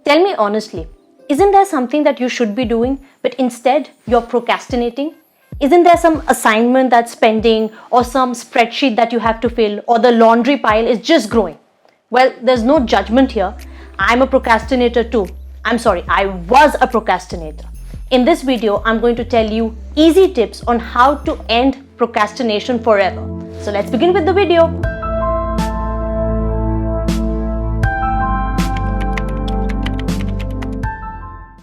Tell me honestly, isn't there something that you should be doing, but instead you're procrastinating? Isn't there some assignment that's pending, or some spreadsheet that you have to fill, or the laundry pile is just growing? Well, there's no judgment here. I'm a procrastinator too. I was a procrastinator. In this video, I'm going to tell you easy tips on how to end procrastination forever. So let's begin with the video.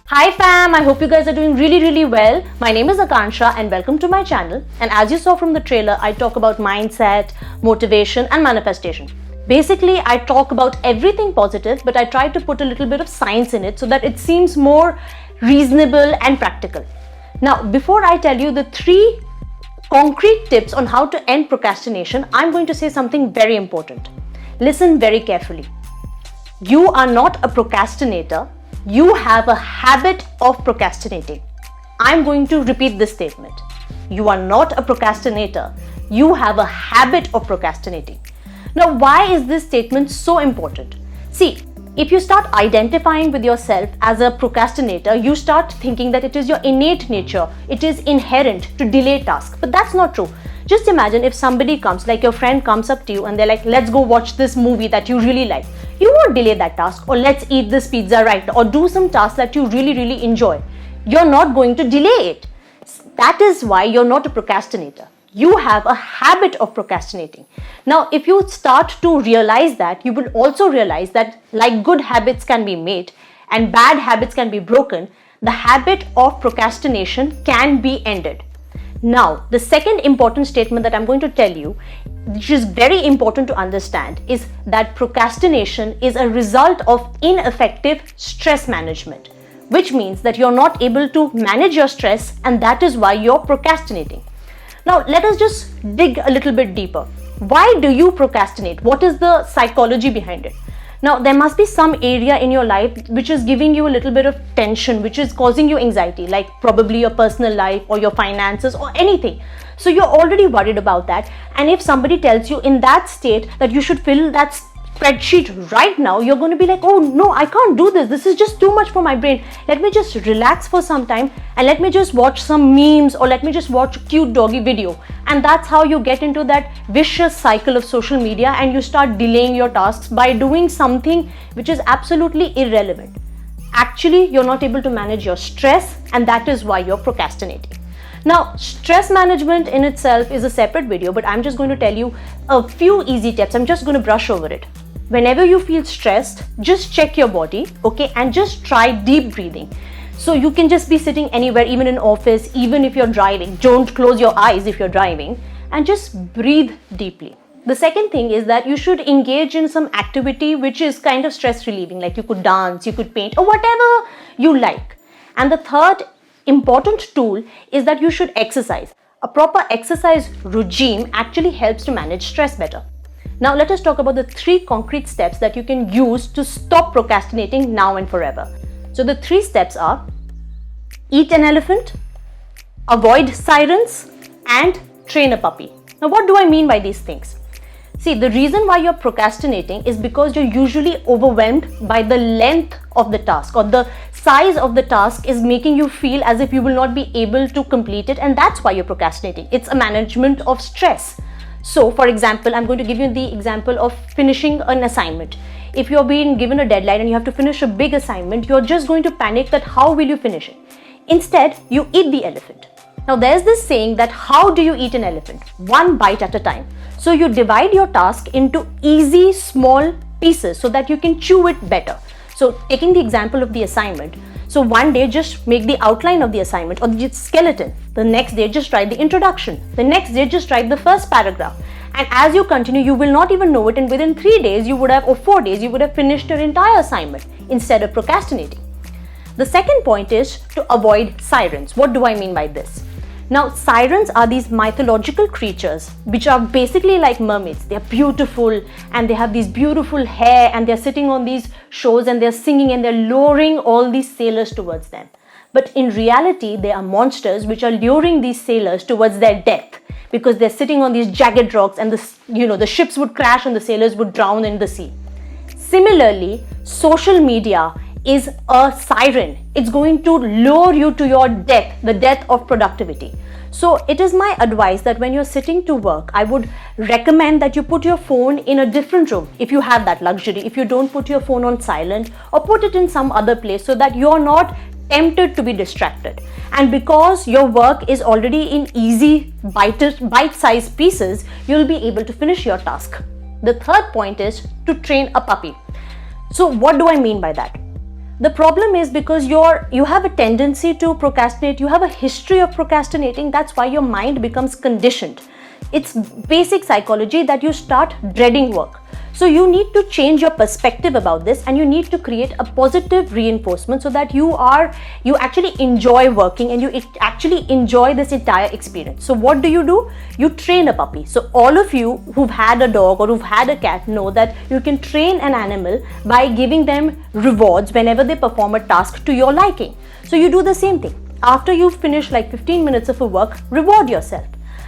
Hi fam, I hope you guys are doing really well. My name is Akansha and welcome to my channel. And as you saw from the trailer, I talk about mindset, motivation and manifestation. Basically, I talk about everything positive, but I try to put a little bit of science in it so that it seems more reasonable and practical. Now, before I tell you the 3 concrete tips on how to end procrastination, I'm going to say something very important. Listen very carefully. You are not a procrastinator. You have a habit of procrastinating. I'm going to repeat this statement. You are not a procrastinator. You have a habit of procrastinating. Now, why is this statement so important? See, if you start identifying with yourself as a procrastinator, you start thinking that it is your innate nature, it is inherent to delay tasks. But that's not true. Just imagine if somebody comes, like your friend comes up to you and they're like, let's go watch this movie that you really like. You won't delay that task, or let's eat this pizza right now, or do some task that you really enjoy. You're not going to delay it. That is why you're not a procrastinator. You have a habit of procrastinating. Now, if you start to realize that, you will also realize that like good habits can be made and bad habits can be broken, the habit of procrastination can be ended. Now, the second important statement that I'm going to tell you, which is very important to understand, is that procrastination is a result of ineffective stress management, which means that you're not able to manage your stress, and that is why you're procrastinating. Now, let us just dig a little bit deeper. Why do you procrastinate? What is the psychology behind it? Now, there must be some area in your life which is giving you a little bit of tension, which is causing you anxiety, like probably your personal life or your finances or anything. So you're already worried about that. And if somebody tells you in that state that you should fill that spreadsheet right now, you're going to be like, oh no, I can't do this. This is just too much for my brain. Let me just relax for some time and let me just watch some memes, or let me just watch a cute doggy video. And that's how you get into that vicious cycle of social media, and you start delaying your tasks by doing something which is absolutely irrelevant. Actually, you're not able to manage your stress, and that is why you're procrastinating. Now, stress management in itself is a separate video, but I'm just going to tell you a few easy tips. I'm just going to brush over it. Whenever you feel stressed, just check your body, okay, and just try deep breathing. So you can just be sitting anywhere, even in office, even if you're driving. Don't close your eyes if you're driving, and just breathe deeply. The second thing is that you should engage in some activity which is kind of stress relieving, like you could dance, you could paint, or whatever you like. And the third important tool is that you should exercise. A proper exercise regime actually helps to manage stress better. Now let us talk about the 3 concrete steps that you can use to stop procrastinating now and forever. So the 3 steps are: eat an elephant, avoid sirens, and train a puppy. Now what do I mean by these things? See, the reason why you're procrastinating is because you're usually overwhelmed by the length of the task, or the size of the task is making you feel as if you will not be able to complete it, and that's why you're procrastinating. It's a management of stress. So, for example, I'm going to give you the example of finishing an assignment. If you're being given a deadline and you have to finish a big assignment, you're just going to panic that how will you finish it? Instead, you eat the elephant. Now, there's this saying that how do you eat an elephant? 1 bite at a time. So you divide your task into easy, small pieces so that you can chew it better. So taking the example of the assignment, so one day just make the outline of the assignment or the skeleton. The next day just write the introduction. The next day just write the first paragraph. And as you continue, you will not even know it, and within 3 days you would have, or 4 days, you would have finished your entire assignment instead of procrastinating. The second point is to avoid sirens. What do I mean by this? Now, sirens are these mythological creatures which are basically like mermaids. They're beautiful and they have these beautiful hair, and they're sitting on these shores and they're singing and they're luring all these sailors towards them. But in reality, they are monsters which are luring these sailors towards their death, because they're sitting on these jagged rocks and the ships would crash and the sailors would drown in the sea. Similarly, social media is a siren. It's going to lure you to your death, the death of productivity. So it is my advice that when you're sitting to work, I would recommend that you put your phone in a different room if you have that luxury. If you don't, put your phone on silent or put it in some other place so that you're not tempted to be distracted. And because your work is already in easy bite-sized pieces, you'll be able to finish your task. The third point is to train a puppy. So what do I mean by that? The problem is because you have a tendency to procrastinate, you have a history of procrastinating, that's why your mind becomes conditioned. It's basic psychology that you start dreading work. So you need to change your perspective about this, and you need to create a positive reinforcement so that you actually enjoy working and you actually enjoy this entire experience. So what do? You train a puppy. So all of you who've had a dog or who've had a cat know that you can train an animal by giving them rewards whenever they perform a task to your liking. So you do the same thing. After you've finished like 15 minutes of a work, reward yourself.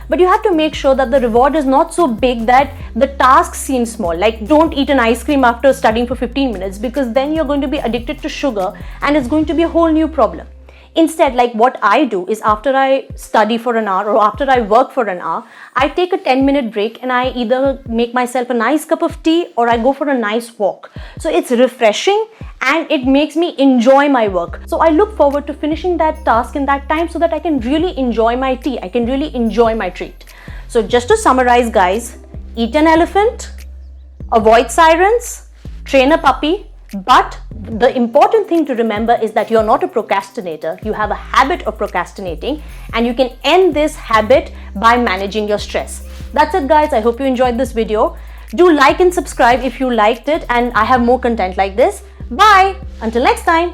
But you have to make sure that the reward is not so big that the task seems small. Like, don't eat an ice cream after studying for 15 minutes, because then you're going to be addicted to sugar and it's going to be a whole new problem. Instead, like what I do is, after I study for an hour or after I work for an hour, I take a 10-minute break and I either make myself a nice cup of tea or I go for a nice walk. So it's refreshing and it makes me enjoy my work. So I look forward to finishing that task in that time so that I can really enjoy my tea. I can really enjoy my treat. So just to summarize, guys, eat an elephant, avoid sirens, train a puppy. But the important thing to remember is that you're not a procrastinator. You have a habit of procrastinating, and you can end this habit by managing your stress. That's it, guys. I hope you enjoyed this video. Do like and subscribe if you liked it, and I have more content like this. Bye. Until next time.